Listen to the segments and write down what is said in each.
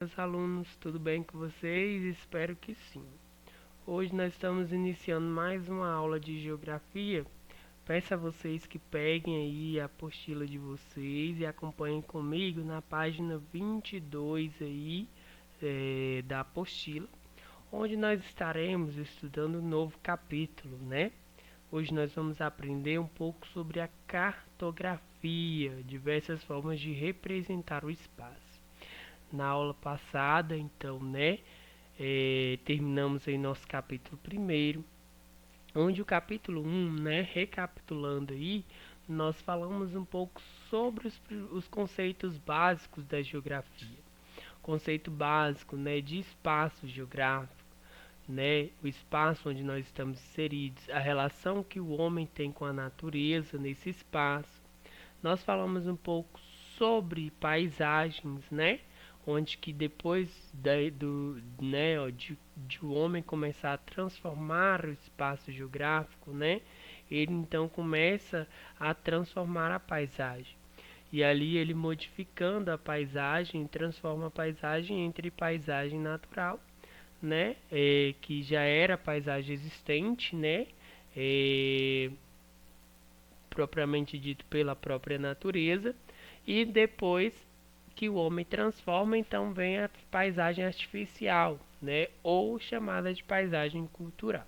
Meus alunos, tudo bem com vocês? Espero que sim. Hoje nós estamos iniciando mais uma aula de geografia. Peço a vocês que peguem aí a apostila de vocês e acompanhem comigo na página 22 aí da apostila, onde nós estaremos estudando um novo capítulo, né? Hoje nós vamos aprender um pouco sobre a cartografia, diversas formas de representar o espaço. Na aula passada, então, né, terminamos em nosso capítulo primeiro, onde o capítulo 1, né, recapitulando aí, nós falamos um pouco sobre os conceitos básicos da geografia. Conceito básico, né, de espaço geográfico, né, o espaço onde nós estamos inseridos, a relação que o homem tem com a natureza nesse espaço. Nós falamos um pouco sobre paisagens, né, onde que depois de o homem começar a transformar o espaço geográfico, né, ele então começa a transformar a paisagem. E ali ele modificando a paisagem, transforma a paisagem entre paisagem natural, né, que já era paisagem existente, né, é, propriamente dito pela própria natureza, e depois que o homem transforma, então vem a paisagem artificial, né, ou chamada de paisagem cultural.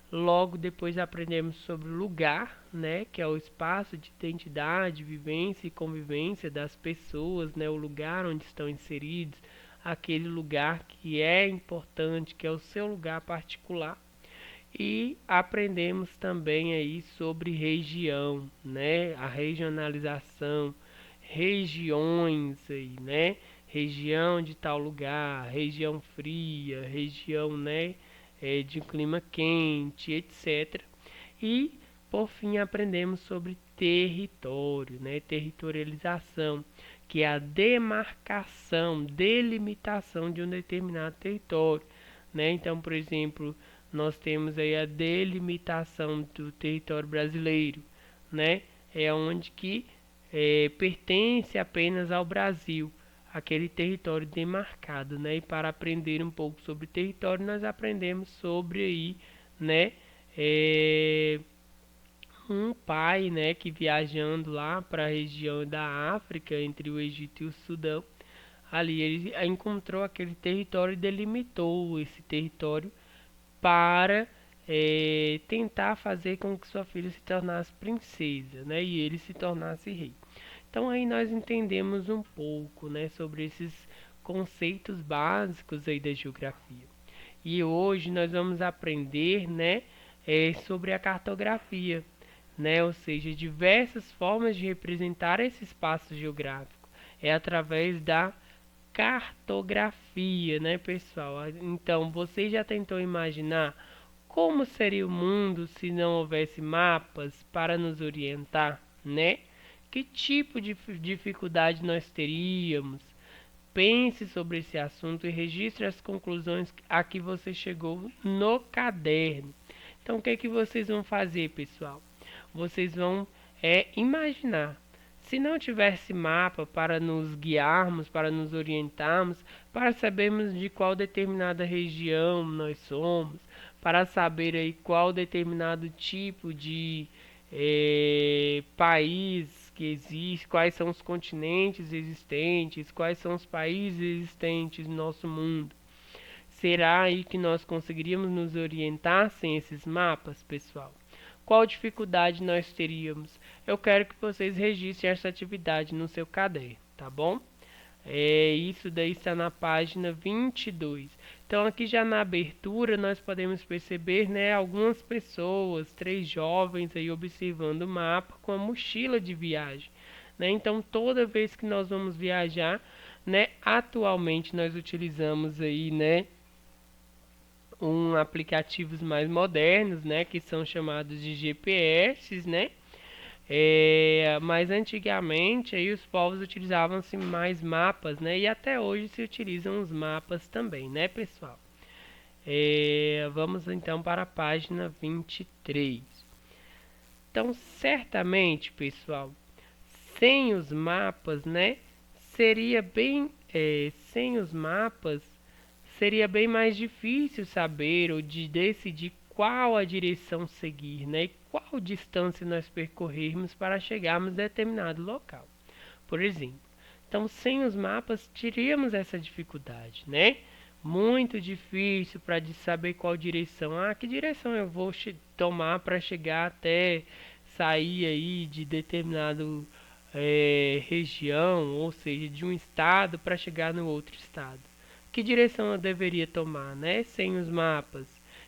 Logo depois aprendemos sobre o lugar, né, que é o espaço de identidade, vivência e convivência das pessoas, né, o lugar onde estão inseridos, aquele lugar que é importante, que é o seu lugar particular. E aprendemos também aí sobre região, né, a regionalização, regiões aí, né, região de tal lugar, região fria, região, né, de clima quente, etc. E por fim aprendemos sobre território, né, territorialização, que é a demarcação, delimitação de um determinado território, né? Então, por exemplo, nós temos aí a delimitação do território brasileiro, né? É onde que pertence apenas ao Brasil, aquele território demarcado, né? E para aprender um pouco sobre território, nós aprendemos sobre aí, né? É, um pai, né, que viajando lá para a região da África, entre o Egito e o Sudão, ali ele encontrou aquele território e delimitou esse território para tentar fazer com que sua filha se tornasse princesa, né, e ele se tornasse rei. Então aí nós entendemos um pouco, né, sobre esses conceitos básicos aí da geografia. E hoje nós vamos aprender, né, sobre a cartografia, né, ou seja, diversas formas de representar esse espaço geográfico. É através da cartografia, né, pessoal? Então, você já tentou imaginar como seria o mundo se não houvesse mapas para nos orientar, né? Que tipo de dificuldade nós teríamos? Pense sobre esse assunto e registre as conclusões a que você chegou no caderno. Então, o que é que vocês vão fazer, pessoal? Vocês vão imaginar. Se não tivesse mapa para nos guiarmos, para nos orientarmos, para sabermos de qual determinada região nós somos, para saber aí qual determinado tipo de país que existe, quais são os continentes existentes, quais são os países existentes no nosso mundo. Será aí que nós conseguiríamos nos orientar sem esses mapas, pessoal? Qual dificuldade nós teríamos? Eu quero que vocês registrem essa atividade no seu caderno, tá bom? Isso daí está na página 22. Então aqui já na abertura nós podemos perceber, né, algumas pessoas, três jovens aí observando o mapa com a mochila de viagem, né? Então toda vez que nós vamos viajar, né, atualmente nós utilizamos aí, né, aplicativos mais modernos, né, que são chamados de GPS, né? Mas antigamente aí os povos utilizavam-se mais mapas, né? E até hoje se utilizam os mapas também, né, pessoal? Vamos então para a página 23. Então, certamente, pessoal, sem os mapas, né, seria bem sem os mapas, seria bem mais difícil saber ou de decidir qual a direção seguir, né? E qual distância nós percorrermos para chegarmos a determinado local, por exemplo. Então, sem os mapas, teríamos essa dificuldade, né? Muito difícil para saber qual direção. Ah, que direção eu vou tomar para chegar até sair aí de determinado região, ou seja, de um estado para chegar no outro estado. Que direção eu deveria tomar, né? Sem os mapas.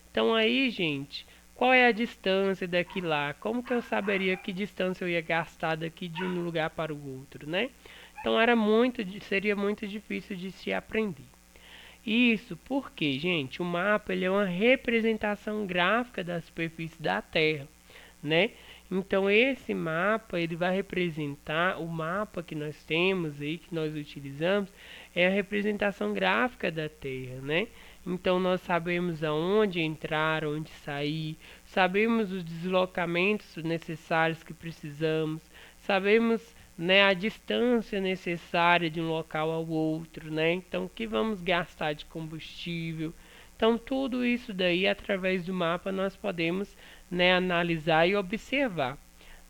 Então aí, gente, qual é a distância daqui lá? Como que eu saberia que distância eu ia gastar daqui de um lugar para o outro, né? Então seria muito difícil de se aprender. Isso porque, gente, o mapa ele é uma representação gráfica da superfície da Terra, né? Então esse mapa ele vai representar o mapa que nós temos aí que nós utilizamos é a representação gráfica da Terra, né? Então nós sabemos aonde entrar, onde sair, sabemos os deslocamentos necessários que precisamos, sabemos, né, a distância necessária de um local ao outro, né? Então, o que vamos gastar de combustível. Então, tudo isso daí, através do mapa, nós podemos, né, analisar e observar,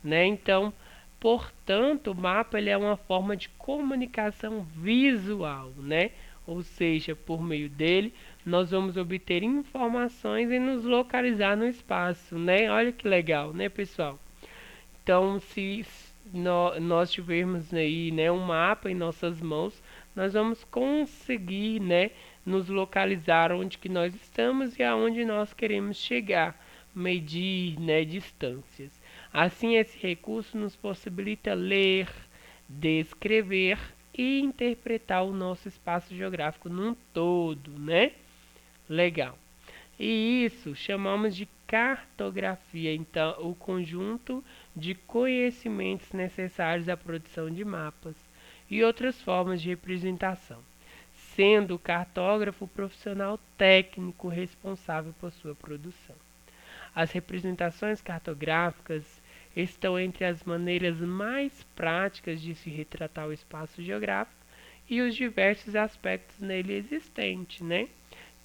né? Então, portanto, o mapa ele é uma forma de comunicação visual, né? Ou seja, por meio dele, nós vamos obter informações e nos localizar no espaço, né? Olha que legal, né, pessoal? Então, se nós tivermos aí, né, um mapa em nossas mãos, nós vamos conseguir, né, nos localizar onde que nós estamos e aonde nós queremos chegar, medir, né, distâncias. Assim, esse recurso nos possibilita ler, descrever e interpretar o nosso espaço geográfico num todo, né? Legal. E isso chamamos de cartografia, então, o conjunto de conhecimentos necessários à produção de mapas e outras formas de representação, sendo o cartógrafo o profissional técnico responsável por sua produção. As representações cartográficas estão entre as maneiras mais práticas de se retratar o espaço geográfico e os diversos aspectos nele existentes, né?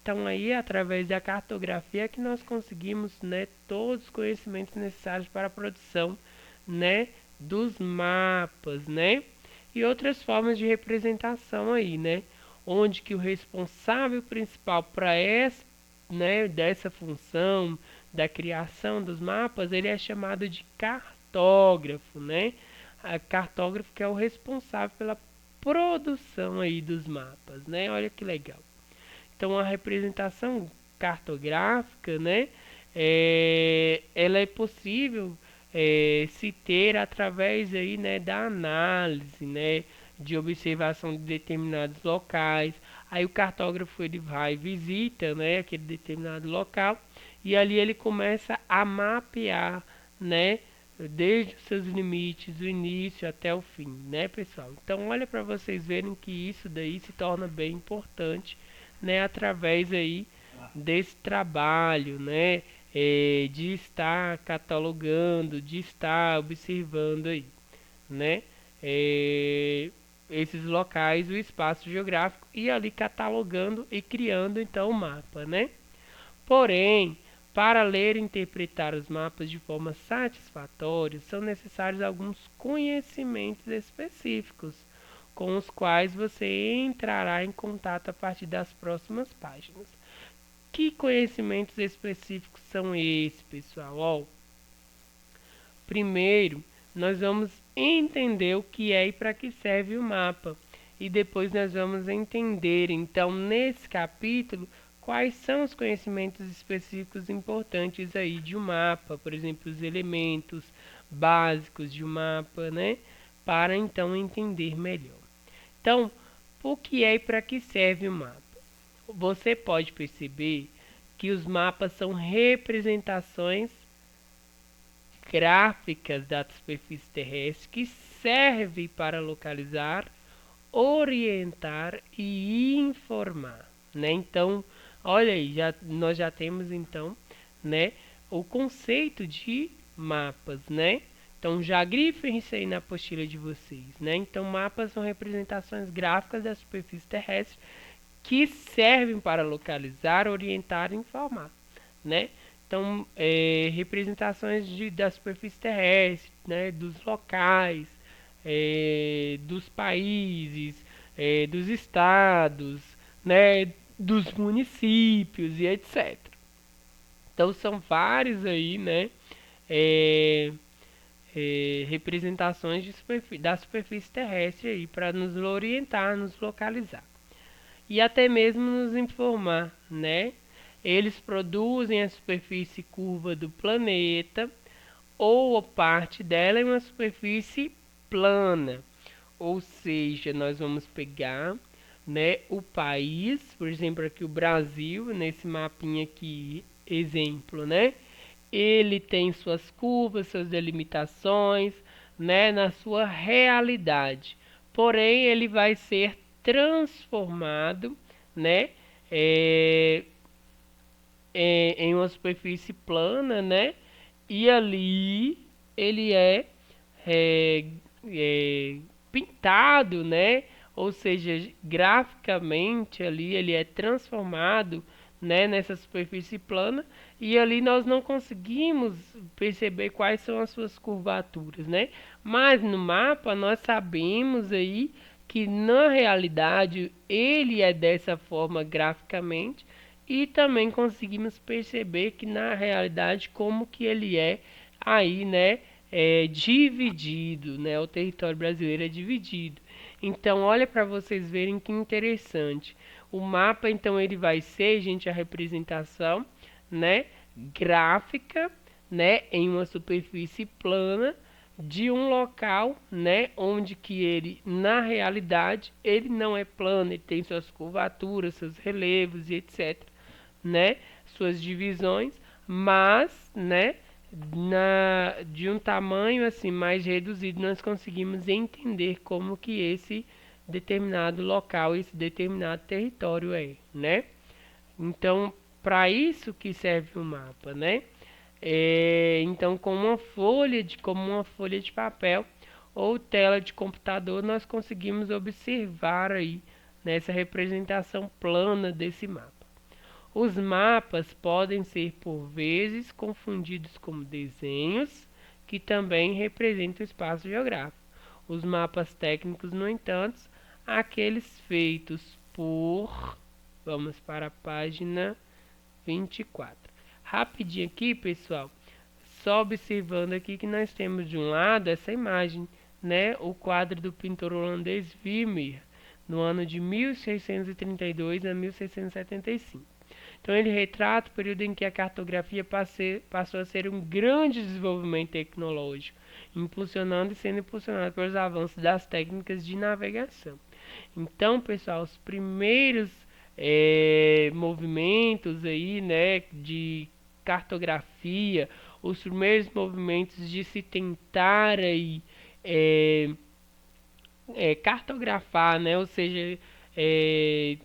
Então aí através da cartografia que nós conseguimos, né, todos os conhecimentos necessários para a produção, né, dos mapas, né, e outras formas de representação aí, né, onde que o responsável principal para essa, né, dessa função da criação dos mapas, ele é chamado de cartógrafo, né, a cartógrafo que é o responsável pela produção aí dos mapas, né, olha que legal. Então a representação cartográfica, né, ela é possível se ter através aí, né, da análise, né, de observação de determinados locais. Aí o cartógrafo ele vai visita, né, aquele determinado local e ali ele começa a mapear, né, desde os seus limites, do início até o fim, né, pessoal? Então olha para vocês verem que isso daí se torna bem importante, né, através aí desse trabalho, né, de estar catalogando, de estar observando aí, né, esses locais, o espaço geográfico e ali catalogando e criando então o mapa, né? Porém, para ler e interpretar os mapas de forma satisfatória, são necessários alguns conhecimentos específicos, com os quais você entrará em contato a partir das próximas páginas. Que conhecimentos específicos são esses, pessoal? Ó, primeiro, nós vamos entender o que é e para que serve o mapa. E depois nós vamos entender, então, nesse capítulo, quais são os conhecimentos específicos importantes aí de um mapa, por exemplo, os elementos básicos de um mapa, né? Para então entender melhor. Então, o que é e para que serve o mapa? Você pode perceber que os mapas são representações gráficas da superfície terrestre que servem para localizar, orientar e informar, né? Então, olha aí, nós já temos então, né, o conceito de mapas, né? Então já grifem isso aí na apostila de vocês, né? Então mapas são representações gráficas da superfície terrestre que servem para localizar, orientar e informar, né? Então, representações da superfície terrestre, né? Dos locais, dos países, dos estados, né? Dos municípios e etc. Então, são vários aí, né? É, representações da superfície terrestre aí para nos orientar, nos localizar e até mesmo nos informar, né? Eles produzem a superfície curva do planeta ou parte dela em uma superfície plana. Ou seja, nós vamos pegar, né, o país, por exemplo, aqui o Brasil, nesse mapinha aqui, exemplo, né? Ele tem suas curvas, suas delimitações, né, na sua realidade. Porém, ele vai ser transformado, né, é, em uma superfície plana, né, e ali ele é, é pintado, né, ou seja, graficamente ali ele é transformado, né, nessa superfície plana e ali nós não conseguimos perceber quais são as suas curvaturas, né? Mas no mapa nós sabemos aí que na realidade ele é dessa forma graficamente e também conseguimos perceber que na realidade como que ele é aí, né, dividido, né? O território brasileiro é dividido. Então, olha para vocês verem que interessante. O mapa, então, ele vai ser, gente, a representação, né, gráfica, né, em uma superfície plana de um local, né, onde que ele, na realidade, ele não é plano, ele tem suas curvaturas, seus relevos e etc, né, suas divisões, mas, né, de um tamanho assim mais reduzido nós conseguimos entender como que esse determinado local, esse determinado território é, né? Então, para isso que serve o mapa, né? Então, como uma folha de papel ou tela de computador, nós conseguimos observar aí nessa representação plana desse mapa. Os mapas podem ser por vezes confundidos com desenhos, que também representam o espaço geográfico. Os mapas técnicos, no entanto, aqueles feitos por... Vamos para a página 24. Rapidinho aqui, pessoal, só observando aqui que nós temos de um lado essa imagem, né, o quadro do pintor holandês Vermeer, no ano de 1632 a 1675. Então ele retrata o período em que a cartografia passou a ser um grande desenvolvimento tecnológico, impulsionando e sendo impulsionado pelos avanços das técnicas de navegação. Então, pessoal, os primeiros movimentos aí, né, de cartografia, os primeiros movimentos de se tentar aí cartografar, né, ou seja,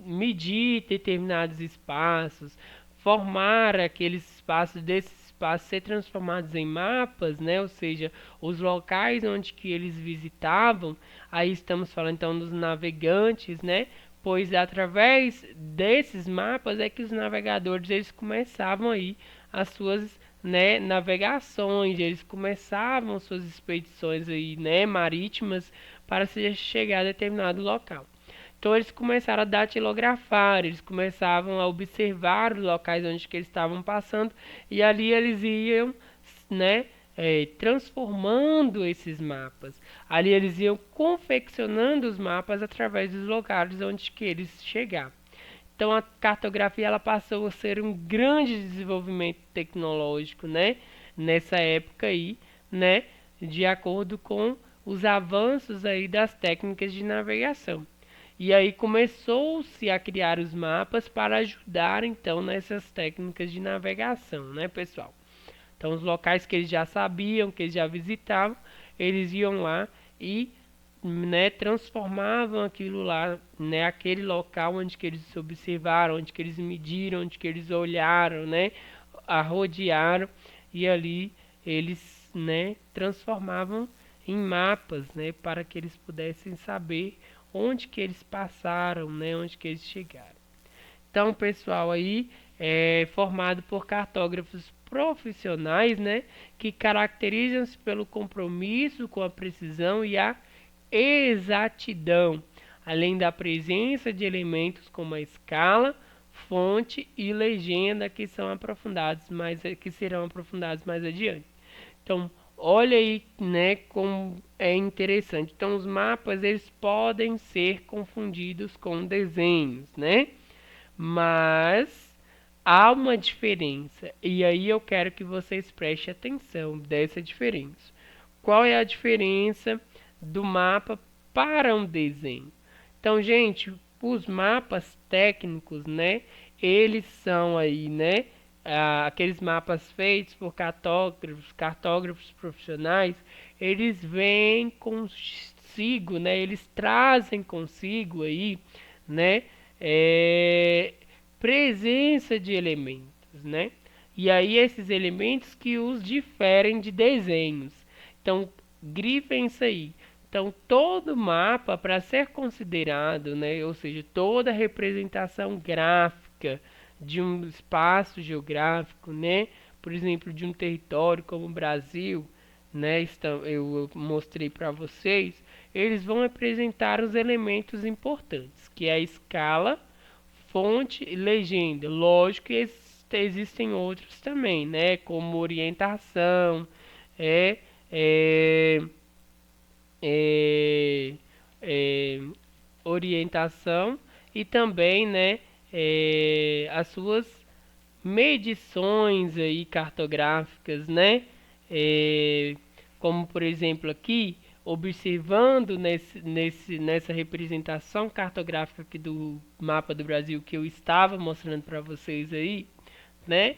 medir determinados espaços, formar aqueles espaços, desses espaços ser transformados em mapas, né, ou seja, os locais onde que eles visitavam. Aí estamos falando então dos navegantes, né, pois através desses mapas é que os navegadores eles começavam aí as suas, né, navegações, eles começavam suas expedições aí, né, marítimas para se chegar a determinado local. Então eles começaram a datilografar, eles começavam a observar os locais onde que eles estavam passando e ali eles iam, né, transformando esses mapas. Ali eles iam confeccionando os mapas através dos locais onde que eles chegavam. Então a cartografia ela passou a ser um grande desenvolvimento tecnológico, né, nessa época aí, né, de acordo com os avanços aí das técnicas de navegação. E aí começou-se a criar os mapas para ajudar então nessas técnicas de navegação, né, pessoal? Então os locais que eles já sabiam, que eles já visitavam, eles iam lá e, né, transformavam aquilo lá, né, aquele local onde que eles observaram, onde que eles mediram, onde que eles olharam, né, arrodearam e ali eles né, transformavam em mapas, né, para que eles pudessem saber onde que eles passaram, né, onde que eles chegaram. Então, pessoal, aí é formado por cartógrafos profissionais, né, que caracterizam-se pelo compromisso com a precisão e a exatidão, além da presença de elementos como a escala, fonte e legenda que serão aprofundados mais adiante. Então, olha aí, né, como é interessante. Então, os mapas eles podem ser confundidos com desenhos, né? Mas há uma diferença. E aí eu quero que vocês prestem atenção dessa diferença. Qual é a diferença do mapa para um desenho? Então, gente, os mapas técnicos, né? Eles são aí, né? Aqueles mapas feitos por cartógrafos profissionais, eles vêm consigo, né? Eles trazem consigo aí, né? É, presença de elementos, né? E aí esses elementos que os diferem de desenhos. Então, grifem isso aí. Então, todo mapa, para ser considerado, né, ou seja, toda representação gráfica de um espaço geográfico, né, por exemplo, de um território como o Brasil, né, eu mostrei para vocês, eles vão apresentar os elementos importantes, que é a escala, fonte e legenda. Lógico que existem outros também, né, como orientação, é, é é, é, orientação e também, né, as suas medições aí cartográficas, né, é, como por exemplo aqui, observando nessa representação cartográfica aqui do mapa do Brasil que eu estava mostrando para vocês aí, né,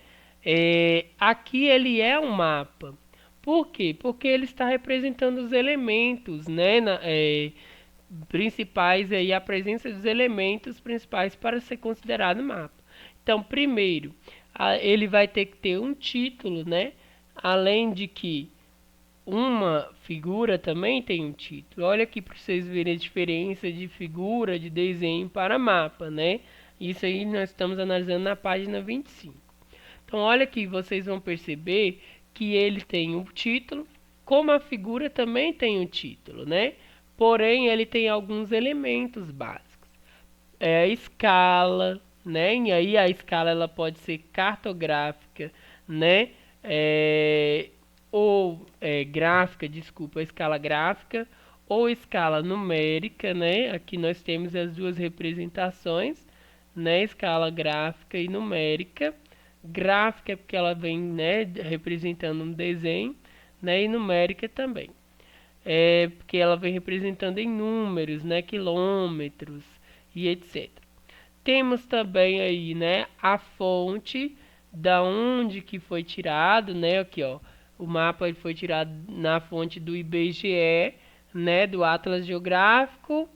aqui ele é um mapa. Por quê? Porque ele está representando os elementos, né, principais aí, a presença dos elementos principais para ser considerado mapa. Então, primeiro, ele vai ter que ter um título, né? Além de que uma figura também tem um título. Olha aqui para vocês verem a diferença de figura, de desenho para mapa, né? Isso aí nós estamos analisando na página 25. Então, olha aqui, vocês vão perceber que ele tem um título, como a figura também tem um título, né? Porém, ele tem alguns elementos básicos. É a escala, né? E aí a escala ela pode ser cartográfica, né? Gráfica, desculpa, a escala gráfica ou escala numérica, né? Aqui nós temos as duas representações, né? Escala gráfica e numérica. Gráfica é porque ela vem, né, representando um desenho, né? E numérica também. Porque ela vem representando em números, né? Quilômetros e etc. Temos também aí, né, a fonte da onde que foi tirado, né? Aqui, ó, o mapa ele foi tirado na fonte do IBGE, né, do Atlas Geográfico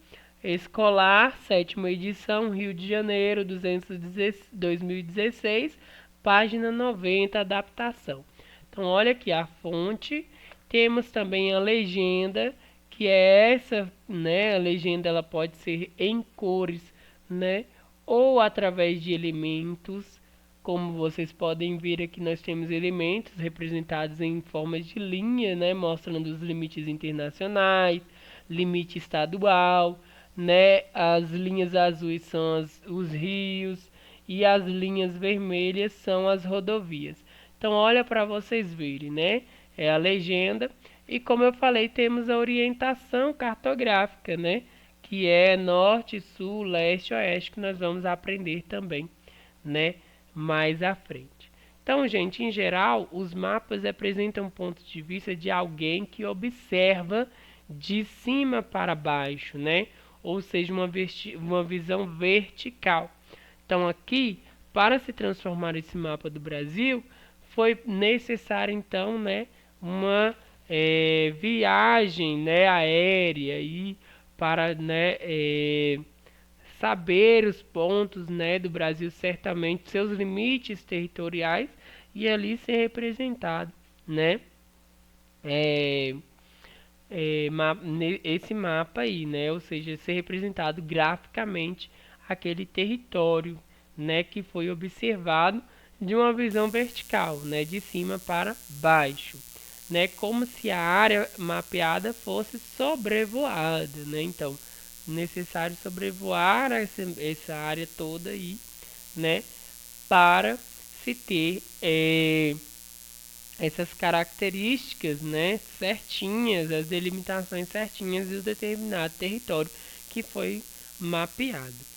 Escolar, 7ª edição, Rio de Janeiro, 2016, página 90, adaptação. Então, olha aqui a fonte. Temos também a legenda, que é essa, né? A legenda ela pode ser em cores, né? Ou através de elementos. Como vocês podem ver aqui, nós temos elementos representados em formas de linha, né? Mostrando os limites internacionais, limite estadual, né? As linhas azuis são os rios e as linhas vermelhas são as rodovias. Então, olha para vocês verem, né? É a legenda. E como eu falei, temos a orientação cartográfica, né? Que é norte, sul, leste, oeste, que nós vamos aprender também, né? Mais à frente. Então, gente, em geral, os mapas apresentam pontos de vista de alguém que observa de cima para baixo, né? Ou seja, uma visão vertical. Então, aqui, para se transformar esse mapa do Brasil, foi necessário, então, né, uma viagem, né, aérea aí para, né, saber os pontos, né, do Brasil, certamente seus limites territoriais e ali ser representado, né? é, esse mapa aí, né? Ou seja, ser representado graficamente aquele território, né, que foi observado de uma visão vertical, né, de cima para baixo, né, como se a área mapeada fosse sobrevoada, né? Então, necessário sobrevoar essa área toda aí, né, para se ter essas características, né, certinhas, as delimitações certinhas do determinado território que foi mapeado.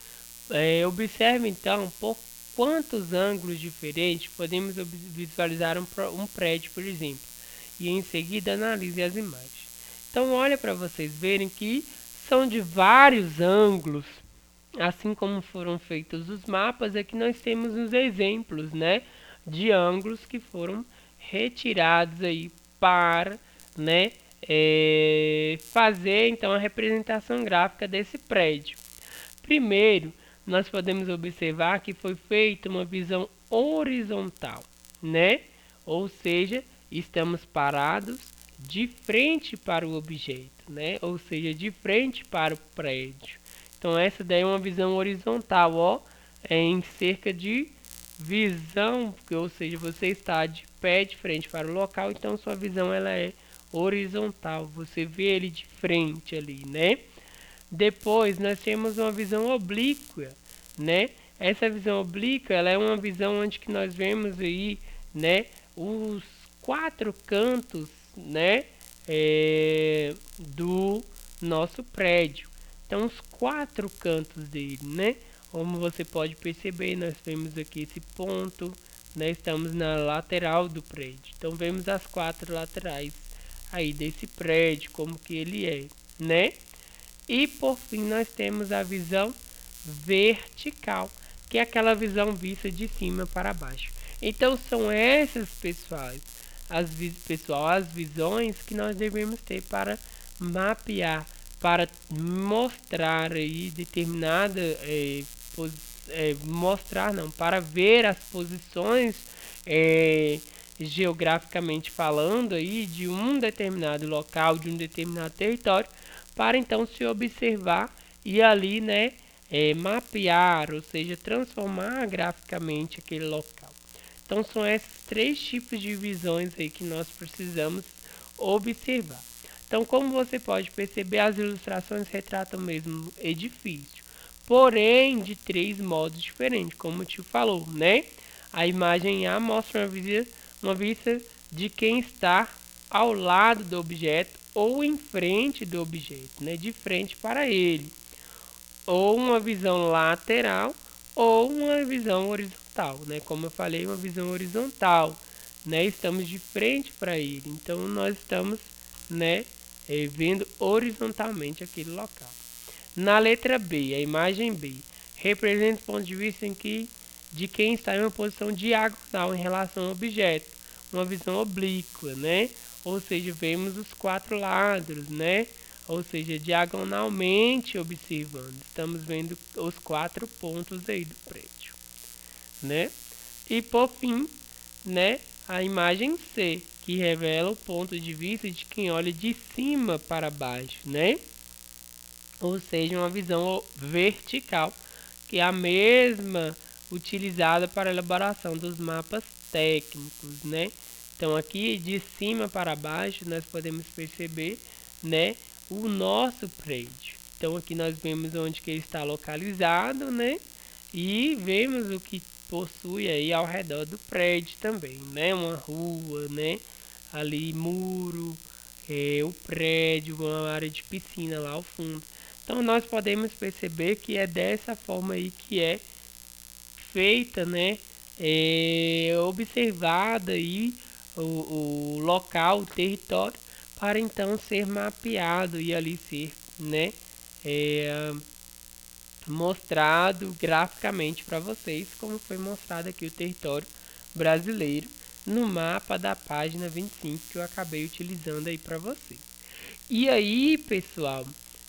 Observe então por quantos ângulos diferentes podemos visualizar um prédio, por exemplo, e em seguida analise as imagens. Então olha para vocês verem que são de vários ângulos, assim como foram feitos os mapas. Aqui nós temos os exemplos, né, de ângulos que foram retirados aí para, né, fazer então a representação gráfica desse prédio. Primeiro, nós podemos observar que foi feita uma visão horizontal, né? Ou seja, estamos parados de frente para o objeto, né? Ou seja, de frente para o prédio. Então essa daí é uma visão horizontal, ó, em cerca de visão, ou seja, você está de pé de frente para o local, então sua visão ela é horizontal, você vê ele de frente ali, né? Depois nós temos uma visão oblíqua, né? Essa visão oblíqua, ela é uma visão onde que nós vemos aí, né, os quatro cantos, né, do nosso prédio. Então os quatro cantos dele, né? Como você pode perceber, nós vemos aqui esse ponto, né? Estamos na lateral do prédio. Então vemos as quatro laterais aí desse prédio, como que ele é, né? E por fim nós temos a visão vertical, que é aquela visão vista de cima para baixo. Então são essas, as visões que nós devemos ter para mapear, para mostrar aí determinada mostrar não, para ver as posições geograficamente falando aí de um determinado local, de um determinado território, para então se observar e ali, né, mapear, ou seja, transformar graficamente aquele local. Então são esses três tipos de visões aí que nós precisamos observar. Então, como você pode perceber, as ilustrações retratam mesmo edifício, porém de três modos diferentes, como o tio falou, né? A imagem A mostra uma vista de quem está ao lado do objeto ou em frente do objeto, né? De frente para ele. Ou uma visão lateral ou uma visão horizontal, né? Como eu falei, uma visão horizontal, né? Estamos de frente para ele, então nós estamos, né, vendo horizontalmente aquele local. Na letra B, a imagem B representa o ponto de vista de quem está em uma posição diagonal em relação ao objeto, uma visão oblíqua, né? Ou seja, vemos os quatro lados, né? Ou seja, diagonalmente observando. Estamos vendo os quatro pontos aí do prédio, né? E por fim, né, a imagem C, que revela o ponto de vista de quem olha de cima para baixo, né? Ou seja, uma visão vertical, que é a mesma utilizada para a elaboração dos mapas técnicos, né? Então aqui de cima para baixo nós podemos perceber, né, o nosso prédio. Então aqui nós vemos onde que ele está localizado, né? E vemos o que possui aí ao redor do prédio também, né? Uma rua, né? Ali muro, o prédio, uma área de piscina lá ao fundo. Então nós podemos perceber que é dessa forma aí que é feita, né? Observada aí o local, o território, para então ser mapeado e ali ser, né, mostrado graficamente para vocês, como foi mostrado aqui o território brasileiro no mapa da página 25 que eu acabei utilizando aí para vocês. E aí, pessoal,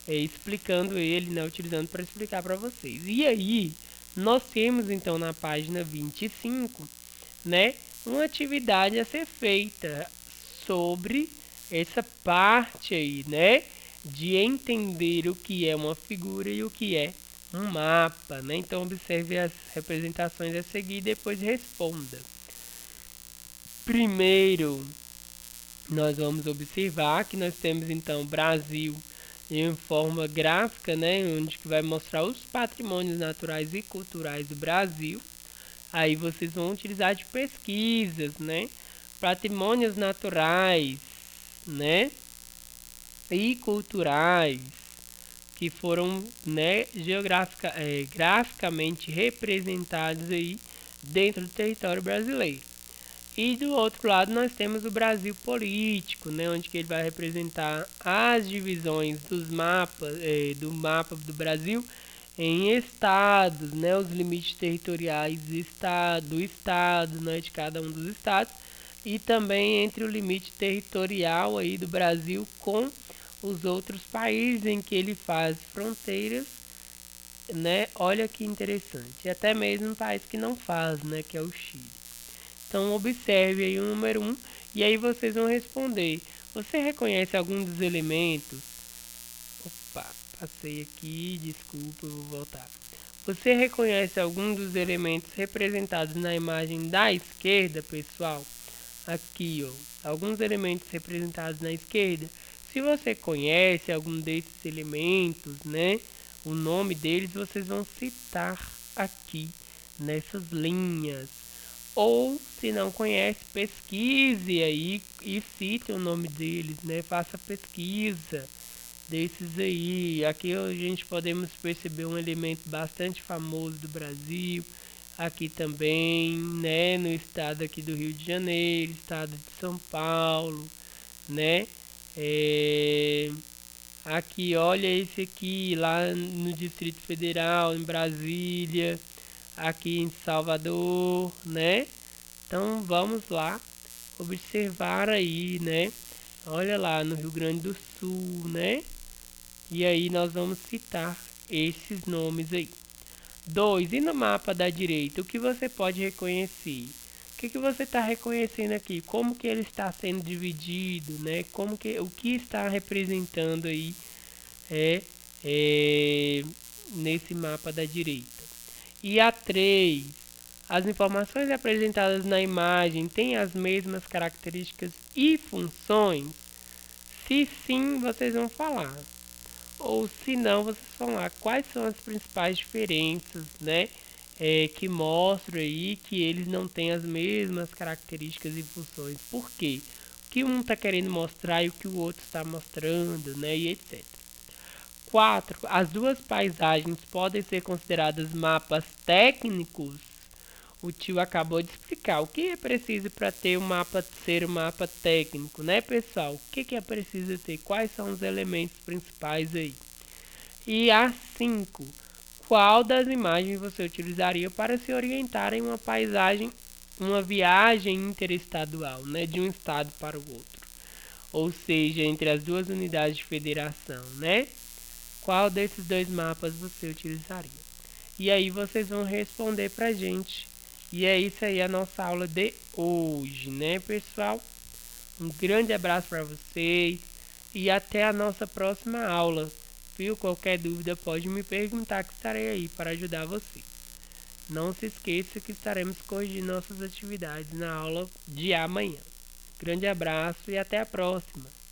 explicando ele, né, utilizando para explicar para vocês. E aí, nós temos então na página 25, né, uma atividade a ser feita sobre essa parte aí, né, de entender o que é uma figura e o que é um mapa, né? Então observe as representações a seguir e depois responda. Primeiro, nós vamos observar que nós temos então Brasil em forma gráfica, né, onde que vai mostrar os patrimônios naturais e culturais do Brasil. Aí vocês vão utilizar de pesquisas, né, patrimônios naturais, né, e culturais que foram, né, graficamente representados aí dentro do território brasileiro. E do outro lado nós temos o Brasil político, né, onde que ele vai representar as divisões dos mapas, do mapa do Brasil em estados, né, os limites territoriais do estado, né, de cada um dos estados, e também entre o limite territorial aí do Brasil com os outros países em que ele faz fronteiras, né? Olha que interessante. E até mesmo um país que não faz, né, que é o Chile. Então observe aí o número 1 e aí vocês vão responder. Você reconhece algum dos elementos? Opa, passei aqui, desculpa, eu vou voltar. Você reconhece algum dos elementos representados na imagem da esquerda, pessoal? Aqui, ó, alguns elementos representados na esquerda. Se você conhece algum desses elementos, né, o nome deles, vocês vão citar aqui nessas linhas. Ou, se não conhece, pesquise aí e cite o nome deles, né? Faça pesquisa desses aí. Aqui a gente podemos perceber um elemento bastante famoso do Brasil. Aqui também, né? No estado aqui do Rio de Janeiro, estado de São Paulo, né? Aqui, olha esse aqui, lá no Distrito Federal, em Brasília, aqui em Salvador, né? Então vamos lá observar aí, né? Olha lá no Rio Grande do Sul, né? E aí nós vamos citar esses nomes aí. 2. E no mapa da direita, o que você pode reconhecer? O que você está reconhecendo aqui? Como que ele está sendo dividido, né? O que está representando aí nesse mapa da direita? E a 3. As informações apresentadas na imagem têm as mesmas características e funções? Se sim, vocês vão falar. Ou se não, vocês vão lá quais são as principais diferenças, né, que mostram aí que eles não têm as mesmas características e funções. Por quê? O que um está querendo mostrar e o que o outro está mostrando, né, e etc. 4. As duas paisagens podem ser consideradas mapas técnicos? O tio acabou de explicar o que é preciso para ter um mapa ser um mapa técnico, né, pessoal? O que é preciso ter? Quais são os elementos principais aí? E a 5. Qual das imagens você utilizaria para se orientar em uma paisagem, uma viagem interestadual, né, de um estado para o outro? Ou seja, entre as duas unidades de federação, né? Qual desses dois mapas você utilizaria? E aí vocês vão responder pra gente. E é isso aí a nossa aula de hoje, né, pessoal? Um grande abraço para vocês e até a nossa próxima aula. Viu? Qualquer dúvida pode me perguntar que estarei aí para ajudar você. Não se esqueça que estaremos corrigindo nossas atividades na aula de amanhã. Grande abraço e até a próxima!